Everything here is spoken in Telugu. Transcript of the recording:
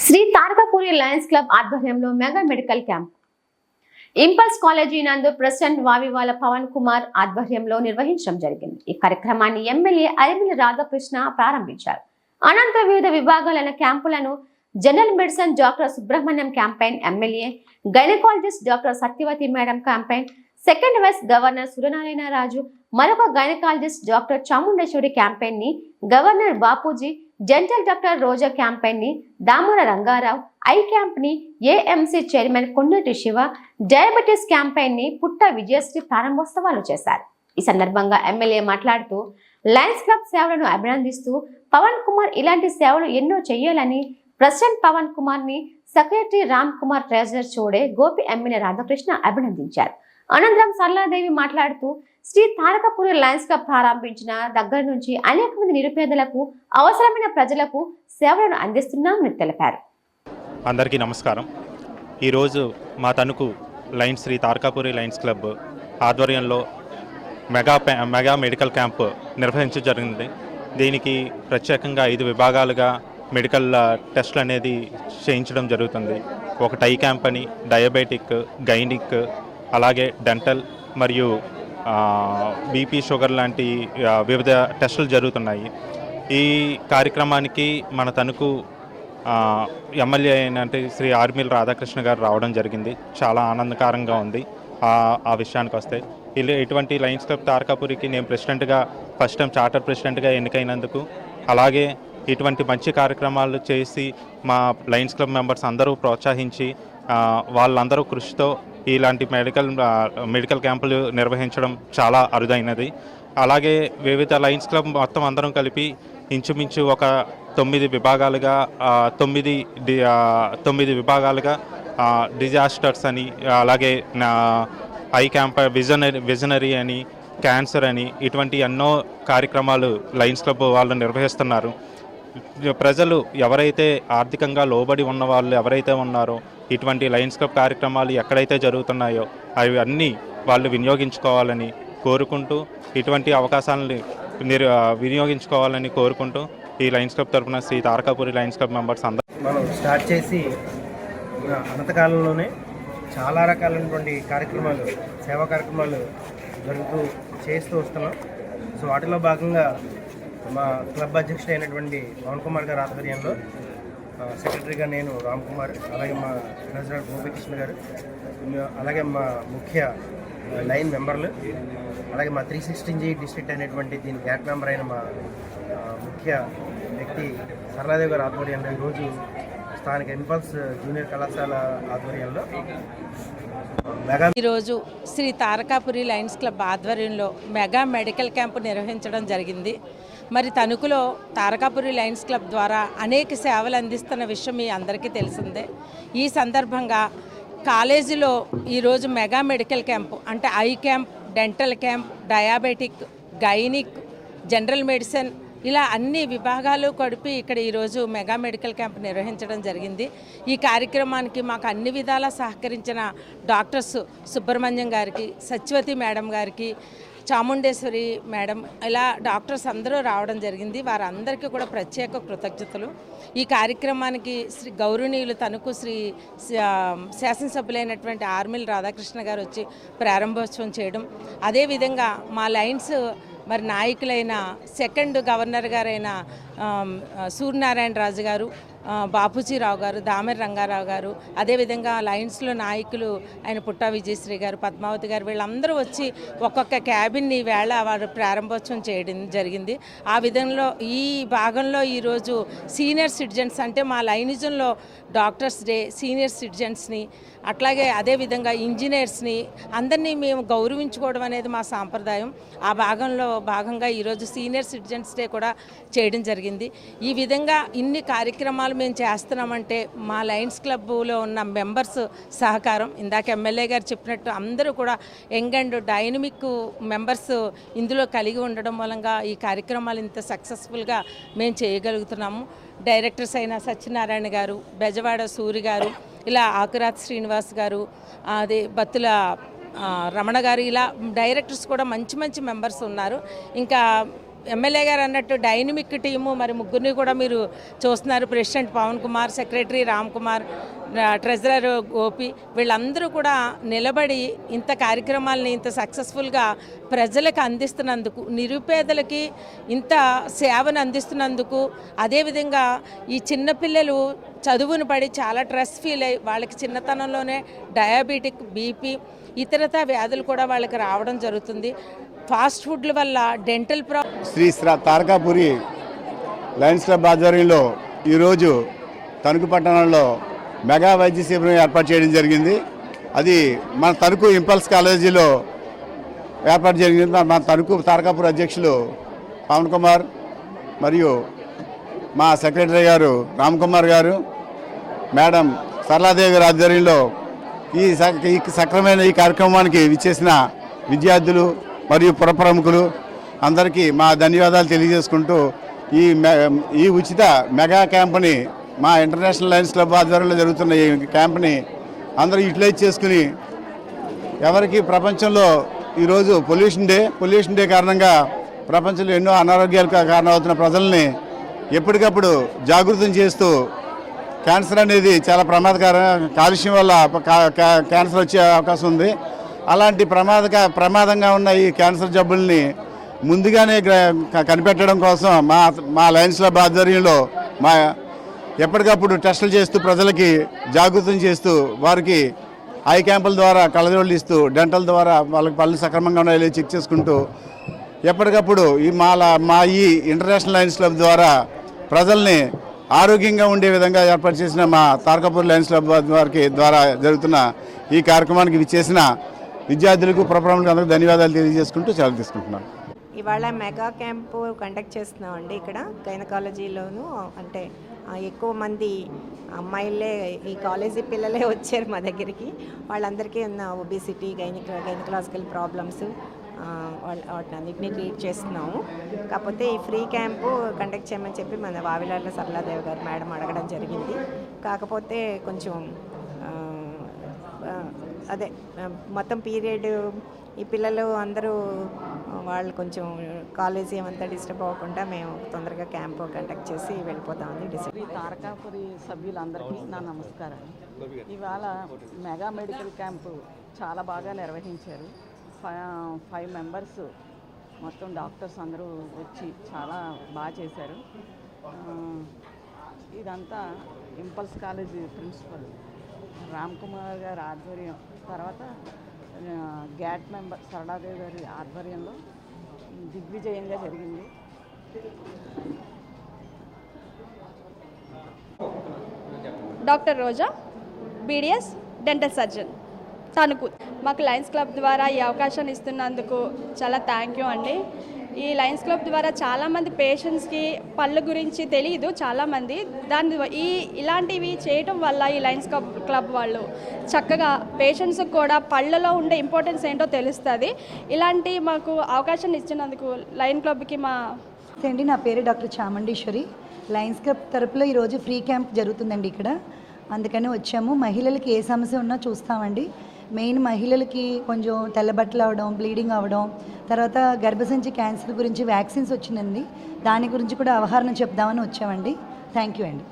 శ్రీ తారకపూరి లయన్స్ క్లబ్ ఆధ్వర్యంలో mega medical camp impulse college నందు ప్రెసిడెంట్ వావివాల పవన్ కుమార్ ఆధ్వర్యంలో నిర్వహించడం జరిగింది. ఈ కార్యక్రమాన్ని ఎమ్మెల్యే అరిమిల రాధాకృష్ణ ప్రారంభించారు. అనంతరం వివిధ విభాగాలైన క్యాంపులను general medicine doctor Subrahmanyam campaign, MLA gynaecologist doctor Satyavathi madam campaign, second vice governor Suryanarayana Raju, మరొక గైనకాలజిస్ట్ డాక్టర్ చాముండేశ్వరి క్యాంపెయిన్ ని, governor Bapuji, general doctor Roja campaign ని, దామోర రంగారావు, ఐ క్యాంప్ ని AMC chairman Kondati Siva, diabetes campaign ని పుట్ట విజయశ్రీ ప్రారంభోత్సవాలు చేశారు. ఈ సందర్భంగా ఎమ్మెల్యే మాట్లాడుతూ లయన్స్ క్లబ్ సేవలను అభినందిస్తూ పవన్ కుమార్ ఇలాంటి సేవలు ఎన్నో చేయాలని ప్రెసిడెంట్ పవన్ కుమార్ ని secretary Ram Kumar, treasurer Chode Gopi, MLA Radhakrishna అభినందించారు. అనంతరం సరళాదేవి మాట్లాడుతూ శ్రీ తారకపూరి లయన్స్ క్లబ్ ప్రారంభించిన దగ్గర నుంచి అనేక మంది నిరుపేదలకు, అవసరమైన ప్రజలకు సేవలను అందిస్తున్నామని తెలిపారు. అందరికీ నమస్కారం. ఈరోజు మా Tanuku Lions Shri Tarakapuri Lions club ఆధ్వర్యంలో మెగా మెడికల్ క్యాంప్ నిర్వహించడం జరిగింది. దీనికి ప్రత్యేకంగా 5 విభాగాలుగా మెడికల్ టెస్టులు అనేది చేయించడం జరుగుతుంది. ఒకటి ఐ క్యాంప్ అని, డయాబెటిక్, గైనిక్, అలాగే డెంటల్ మరియు బీపీ, షుగర్ లాంటి వివిధ టెస్టులు జరుగుతున్నాయి. ఈ కార్యక్రమానికి మన తణుకు ఎమ్మెల్యే అయినంటే శ్రీ అరిమిల రాధాకృష్ణ గారు రావడం జరిగింది. చాలా ఆనందకరంగా ఉంది. ఆ విషయానికి వస్తే ఇటువంటి లయన్స్ క్లబ్ తారకపూరికి నేను ప్రెసిడెంట్గా ఫస్ట్ టైం చార్టర్ ప్రెసిడెంట్గా ఎన్నికైనందుకు, అలాగే ఇటువంటి మంచి కార్యక్రమాలు చేసి మా లయన్స్ క్లబ్ మెంబర్స్ అందరూ ప్రోత్సహించి వాళ్ళందరూ కృషితో ఇలాంటి మెడికల్ క్యాంపులు నిర్వహించడం చాలా అరుదైనది. అలాగే వివిధ లయన్స్ క్లబ్ మొత్తం అందరం కలిపి ఇంచుమించు ఒక 9 విభాగాలుగా 9 విభాగాలుగా డిజాస్టర్స్ అని, అలాగే ఐ క్యాంప్, విజనరీ అని, క్యాన్సర్ అని, ఇటువంటి ఎన్నో కార్యక్రమాలు లయన్స్ క్లబ్ వాళ్ళు నిర్వహిస్తున్నారు. ప్రజలు ఎవరైతే ఆర్థికంగా లోబడి ఉన్న వాళ్ళు ఎవరైతే ఉన్నారో ఇటువంటి లయన్స్ క్లబ్ కార్యక్రమాలు ఎక్కడైతే జరుగుతున్నాయో అవి అన్నీ వాళ్ళు వినియోగించుకోవాలని కోరుకుంటూ, ఇటువంటి అవకాశాలని వినియోగించుకోవాలని కోరుకుంటూ ఈ లయన్స్ క్లబ్ తరఫున Shri Tarakapuri Lions club members అందరూ మనం స్టార్ట్ చేసి అనంతకాలంలోనే చాలా రకాలైనటువంటి కార్యక్రమాలు, సేవా కార్యక్రమాలు చేస్తూ వస్తున్నాం. సో వాటిలో భాగంగా మా క్లబ్ అధ్యక్షుడు అయినటువంటి పవన్ కుమార్ గారి ఆధ్వర్యంలో సెక్రటరీగా నేను రామ్ కుమార్, అలాగే మా ట్రెజరర్ గోపికృష్ణ గారు, అలాగే మా ముఖ్య లైన్ మెంబర్లు, అలాగే మా 316G డిస్ట్రిక్ట్ అయినటువంటి దీని గ్యాట్ మెంబర్ అయిన మా ముఖ్య వ్యక్తి సరళాదేవి గారి ఆధ్వర్యంలో ఈరోజు స్థానిక ఇంపల్స్ జూనియర్ కళాశాల ఆధ్వర్యంలో ఈరోజు శ్రీ తారకపూరి లయన్స్ క్లబ్ ఆధ్వర్యంలో మెగా మెడికల్ క్యాంపు నిర్వహించడం జరిగింది. మరి తణుకులో తారకపూరి లయన్స్ క్లబ్ ద్వారా అనేక సేవలు అందిస్తున్న విషయం మీ అందరికీ తెలిసిందే. ఈ సందర్భంగా కాలేజీలో ఈరోజు మెగా మెడికల్ క్యాంపు అంటే I camp, dental camp, diabetic, gynaec, general medicine, ఇలా అన్ని విభాగాలు కలిపి ఇక్కడ ఈరోజు మెగా మెడికల్ క్యాంప్ నిర్వహించడం జరిగింది. ఈ కార్యక్రమానికి మాకు అన్ని విధాలా సహకరించిన డాక్టర్స్ సుబ్రహ్మణ్యం గారికి, సత్యవతి మేడం గారికి, చాముండేశ్వరి మేడం, ఇలా డాక్టర్స్ అందరూ రావడం జరిగింది. వారందరికీ కూడా ప్రత్యేక కృతజ్ఞతలు. ఈ కార్యక్రమానికి శ్రీ గౌరవనీయులు తణుకు శ్రీ శాసనసభ్యులైనటువంటి అరిమిల రాధాకృష్ణ గారు వచ్చి ప్రారంభోత్సవం చేయడం, అదేవిధంగా మా లయన్స్ మరి నాయకులైన సెకండ్ గవర్నర్ గారైన సూర్యనారాయణ రాజు గారు, బాపూజీరావు గారు, దామెర రంగారావు గారు, అదేవిధంగా లయన్స్లో నాయకులు ఆయన పుట్ట విజయశ్రీ గారు, పద్మావతి గారు, వీళ్ళందరూ వచ్చి ఒక్కొక్క క్యాబిన్ని వేళ వారు ప్రారంభోత్సవం చేయడం జరిగింది. ఆ విధంలో ఈ భాగంలో ఈరోజు సీనియర్ సిటిజన్స్ అంటే మా లైనిజంలో డాక్టర్స్ డే, సీనియర్ సిటిజన్స్ని, అట్లాగే అదేవిధంగా ఇంజనీర్స్ని అందరినీ మేము గౌరవించుకోవడం అనేది మా సాంప్రదాయం. ఆ భాగంగా ఈరోజు సీనియర్ సిటిజన్స్ డే కూడా చేయడం జరిగింది. ఈ విధంగా ఇన్ని కార్యక్రమాలు మేము చేస్తున్నామంటే మా లయన్స్ క్లబ్లో ఉన్న మెంబర్స్ సహకారం. ఇందాక ఎమ్మెల్యే గారు చెప్పినట్టు అందరూ కూడా యంగ్ అండ్ డైనమిక్ మెంబర్స్ ఇందులో కలిగి ఉండడం మూలంగా ఈ కార్యక్రమాలు ఇంత సక్సెస్ఫుల్గా మేము చేయగలుగుతున్నాము. డైరెక్టర్స్ అయిన సత్యనారాయణ గారు, బెజవాడ సూరి గారు, ఇలా ఆకురాత్ శ్రీనివాస్ గారు, అదే బత్తుల రమణ గారు, ఇలా డైరెక్టర్స్ కూడా మంచి మెంబర్స్ ఉన్నారు. ఇంకా ఎమ్మెల్యే గారు అన్నట్టు డైనమిక్ టీము, మరి ముగ్గురిని కూడా మీరు చూస్తున్నారు. President Pavan Kumar, secretary Ram Kumar, treasurer Gopi, వీళ్ళందరూ కూడా నిలబడి ఇంత కార్యక్రమాలని ఇంత సక్సెస్ఫుల్గా ప్రజలకు అందిస్తున్నందుకు, నిరుపేదలకి ఇంత సేవను అందిస్తున్నందుకు, అదేవిధంగా ఈ చిన్నపిల్లలు చదువును పడి చాలా స్ట్రెస్ ఫీల్ అయ్యి వాళ్ళకి చిన్నతనంలోనే డయాబెటిక్, బీపీ, ఇతరత వ్యాధులు కూడా వాళ్ళకి రావడం జరుగుతుంది. ఫాస్ట్ ఫుడ్ల వల్ల dental Sri Tarakapuri lions club ఆధ్వర్యంలో ఈరోజు తణుకు పట్టణంలో మెగా వైద్య శిబిరం ఏర్పాటు చేయడం జరిగింది. అది మన తణుకు ఇంపల్స్ కాలేజీలో ఏర్పాటు జరిగింది. మన తణుకు తారకాపురి అధ్యక్షులు పవన్ కుమార్ మరియు మా సెక్రటరీ గారు రామ్ కుమార్ గారు, మేడం సరళాదేవి గారి ఆధ్వర్యంలో ఈ సక్రమైన ఈ కార్యక్రమానికి విచ్చేసిన విద్యార్థులు మరియు పురప్రముఖులు అందరికీ మా ధన్యవాదాలు తెలియజేసుకుంటూ ఈ ఉచిత మెగా క్యాంప్ని మా ఇంటర్నేషనల్ లయన్స్ క్లబ్ ఆధ్వర్యంలో జరుగుతున్న ఈ క్యాంప్ని అందరూ యూటిలైజ్ చేసుకుని ఎవరికి ప్రపంచంలో ఈరోజు పొల్యూషన్ డే కారణంగా ప్రపంచంలో ఎన్నో అనారోగ్యాలకు కారణమవుతున్న ప్రజల్ని ఎప్పటికప్పుడు జాగృతం చేస్తూ క్యాన్సర్ అనేది చాలా ప్రమాదకరం, కాలుష్యం వల్ల క్యాన్సర్ వచ్చే అవకాశం ఉంది. అలాంటి ప్రమాదంగా ఉన్న ఈ క్యాన్సర్ జబ్బుల్ని ముందుగానే కనిపెట్టడం కోసం మా లయన్స్ క్లబ్ ఆధ్వర్యంలో ఎప్పటికప్పుడు టెస్టులు చేస్తూ ప్రజలకి జాగృతం చేస్తూ వారికి ఐ క్యాంపుల ద్వారా కళ్ళజోళ్ళు ఇస్తూ డెంటల్ ద్వారా వాళ్ళకి పళ్ళు సక్రమంగా ఉన్నాయో చెక్ చేసుకుంటూ ఎప్పటికప్పుడు మా ఈ ఇంటర్నేషనల్ లయన్స్ క్లబ్ ద్వారా ప్రజల్ని ఆరోగ్యంగా ఉండే విధంగా ఏర్పాటు చేసిన మా తారకాపూర్ లయన్స్ క్లబ్ వారికి ద్వారా జరుగుతున్న ఈ కార్యక్రమానికి విచ్చేసిన విద్యార్థులకు ప్రొఫెసర్లకు అందరికీ ధన్యవాదాలు తెలియజేసుకుంటూ సెలవు తీసుకుంటున్నాను. ఇవాళ మెగా క్యాంపు కండక్ట్ చేస్తున్నామండి. ఇక్కడ గైనకాలజీలోను అంటే ఎక్కువ మంది అమ్మాయిలే, ఈ కాలేజీ పిల్లలే వచ్చారు మా దగ్గరికి. వాళ్ళందరికీ ఉన్న ఒబిసిటీ, గైనకలాజికల్ ప్రాబ్లమ్స్ వాటినన్నింటినీ ట్రీట్ చేస్తున్నాము. కాకపోతే ఈ ఫ్రీ క్యాంపు కండక్ట్ చేయమని చెప్పి మన వావిలాల సరళాదేవి గారు మేడం అడగడం జరిగింది. కాకపోతే కొంచెం అదే మొత్తం పీరియడ్ ఈ పిల్లలు అందరూ వాళ్ళు కొంచెం కాలేజీ ఏమంతా డిస్టర్బ్ అవ్వకుండా మేము తొందరగా క్యాంపు కండక్ట్ చేసి వెళ్ళిపోతామని డిసైడ్. తారకాపురి సభ్యులందరికీ నా నమస్కారం. ఇవాళ మెగా మెడికల్ క్యాంపు చాలా బాగా నిర్వహించారు. 5 మెంబర్స్ మొత్తం డాక్టర్స్ అందరూ వచ్చి చాలా బాగా చేశారు. ఇదంతా impulse college principal Ram Kumar గారి ఆధ్వర్యం, తర్వాత గ్యాట్ మెంబర్ సరళాదేవి గారి ఆధ్వర్యంలో దిగ్విజయంగా జరిగింది. డాక్టర్ రోజా, బీడిఎస్ డెంటల్ సర్జన్, తణుకు. మాకు లయన్స్ క్లబ్ ద్వారా ఈ అవకాశాన్ని ఇస్తున్నందుకు చాలా థ్యాంక్ యూ అండి. ఈ లయన్స్ క్లబ్ ద్వారా చాలామంది పేషెంట్స్కి పళ్ళ గురించి తెలియదు చాలామంది. ఇలాంటివి చేయటం వల్ల ఈ లయన్స్ క్లబ్ వాళ్ళు చక్కగా పేషెంట్స్కి కూడా పళ్ళలో ఉండే ఇంపార్టెన్స్ ఏంటో తెలుస్తుంది. ఇలాంటి మాకు అవకాశాన్ని ఇచ్చినందుకు లయన్స్ క్లబ్కి అండి. నా పేరు డాక్టర్ చాముండేశ్వరి. లయన్స్ క్లబ్ తరపులో ఈరోజు ఫ్రీ క్యాంప్ జరుగుతుందండి ఇక్కడ, అందుకని వచ్చాము. మహిళలకి ఏ సమస్య ఉన్నా చూస్తామండి. మెయిన్ మహిళలకి కొంచెం తెల్లబట్టలు అవడం, బ్లీడింగ్ అవ్వడం, తర్వాత గర్భసంచి క్యాన్సర్ గురించి వ్యాక్సిన్స్ వచ్చిందండి, దాని గురించి కూడా అవగాహన చెప్దామని వచ్చామండి. థ్యాంక్ యూ అండి.